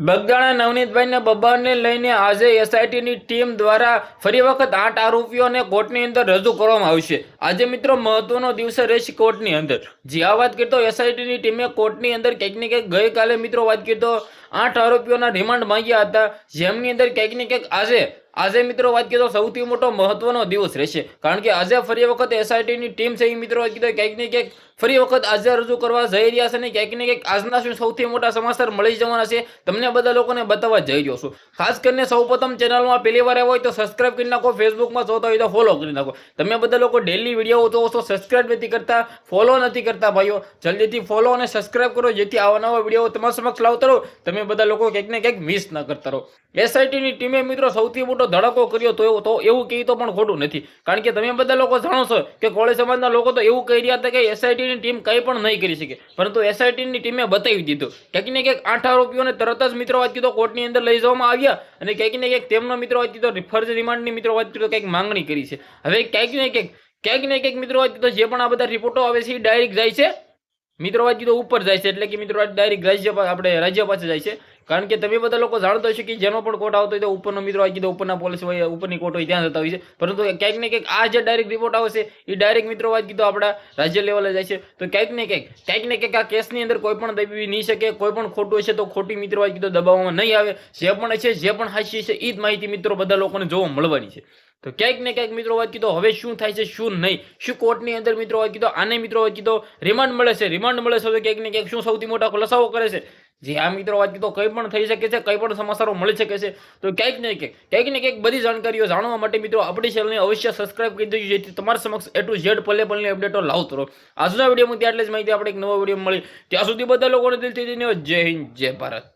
બગદાણા નવનીતભાઈને બબ્બાને લઈને આજે એસઆઈટીની ટીમ દ્વારા ફરી વખત 8 આરોપીઓને કોર્ટની અંદર રજૂ કરવામાં આવશે। આજે મિત્રો મહત્વનો દિવસ રહેશે કોર્ટની અંદર। જે આ વાત કરતો એસઆઈટીની ટીમે કોર્ટની અંદર કંઈક ને કંઈક ગઈકાલે મિત્રો વાત કરતો 8 આરોપીઓના રિમાન્ડ માંગ્યા હતા, જેમની અંદર કંઈક ને કંઈક આજે મિત્રો વાત કરીએ તો સૌથી મોટો મહત્વનો દિવસ રહેશે, કારણ કે આજે ફરી વખત એસઆઈટીની ટીમ છે એ મિત્રો વાત કરીએ કંઈક ને કંઈક ફરી વખત આજે રજૂ કરવા જઈ રહ્યા છે, અને કંઈક ને કંઈક આજના શું સૌથી મોટા સમાચાર મળી જવાના છે તમને બધા લોકોને બતાવવા જઈ રહ્યો છું। ખાસ કરીને સૌપ્રથમ ચેનલમાં પહેલી વાર આવ્યો હોય તો સબસ્ક્રાઇબ કરી નાખો, ફેસબુકમાં જોતા હોય તો ફોલો કરી નાખો। તમે બધા લોકો ડેલી વિડીયો જોવો છો, સબસ્ક્રાઇબ નથી કરતા, ફોલો નથી કરતા ભાઈઓ, જલ્દીથી ફોલો અને સબસ્ક્રાઇબ કરો, જેથી આવા નવા વિડીયો તમારા સમક્ષ લાવતા રહો, તમે બધા લોકો કંઈક ને કંઈક મિસ ન કરતા રહો। એસઆઈટીની ટીમે મિત્રો સૌથી મોટો ધડાકો કર્યો તો એવું કહી તો પણ ખોટું નથી, કારણ કે તમે બધા લોકો જાણો છો કે કોળી સમાજના લોકો તો એવું કહી રહ્યા હતા કે એસઆઈટીની ટીમ કંઈ પણ નહીં કરી શકે, પરંતુ એસઆઈટીની ટીમે બતાવી દીધું। કંઈક ને કંઈક 8 આરોપીઓને તરત જ મિત્રો વાત કીધો કોર્ટની અંદર લઈ જવામાં આવ્યા, અને કંઈક ને કંઈક તેમનો મિત્રો વાત કીધો ફર્જ રિમાન્ડની મિત્રો વાત કીધો કંઈક માંગણી કરી છે। હવે કંઈક ને કંઈક મિત્રો વાત કીધો જે પણ આ બધા રિપોર્ટો આવે છે એ ડાયરેક્ટ જાય છે મિત્રો વાત કીધો ઉપર જાય છે, એટલે કે મિત્રો ડાયરેક્ટ રાજ્ય પાસે જાય છે, કારણ કે તમે બધા લોકો જાણતો હશો કે જેનો પણ કોર્ટ આવતો હોય તો ઉપરનો મિત્રો આવી કીધો ઉપરના પોલીસ હોય, ઉપરની કોર્ટ હોય ત્યાં જતા હોય છે, પરંતુ ક્યાંક ને ક્યાંક આ જે ડાયરેક્ટ રિપોર્ટ આવશે એ ડાયરેક્ટ મિત્રો વાત કીધો આપણા રાજ્ય લેવલે જાય છે। તો ક્યાંક ને ક્યાંક આ કેસની અંદર કોઈ પણ દબાવી નહીં શકે, કોઈ પણ ખોટું હશે તો ખોટી મિત્રો વાત કીધો દબાવવામાં નહીં આવે, જે પણ છે જે પણ હાસ્ય છે એ જ માહિતી મિત્રો બધા લોકોને જોવા મળવાની છે। તો ક્યાંક ને ક્યાંક મિત્રો વાત કીધો હવે શું થાય છે શું નહીં, શું કોર્ટની અંદર મિત્રો વાત કીધો આને મિત્રો વાત કીધો રિમાન્ડ મળે છે તો ક્યાંક ને ક્યાંક શું સૌથી મોટા ખુલાસાઓ કરે છે, જે આ મિત્રો વાત કીધો કંઈ પણ થઈ શકે છે, કંઈ પણ સમાચારો મળી શકે છે। તો ક્યાંક ને ક્યાંક બધી જાણકારીઓ જાણવા માટે મિત્રો આપણી ચેનલને અવશ્ય સબસ્ક્રાઇબ કરી દેજો, જેથી તમારા સમક્ષ A to Z પલે અપડેટો લાવતો રહો। આજના વિડીયોમાં આટલી જ માહિતી, આપણે એક નવો વિડીયો મળી, ત્યાં સુધી બધા લોકોને દિલથી ધન્યવાદ। જય હિન્દ, જય ભારત।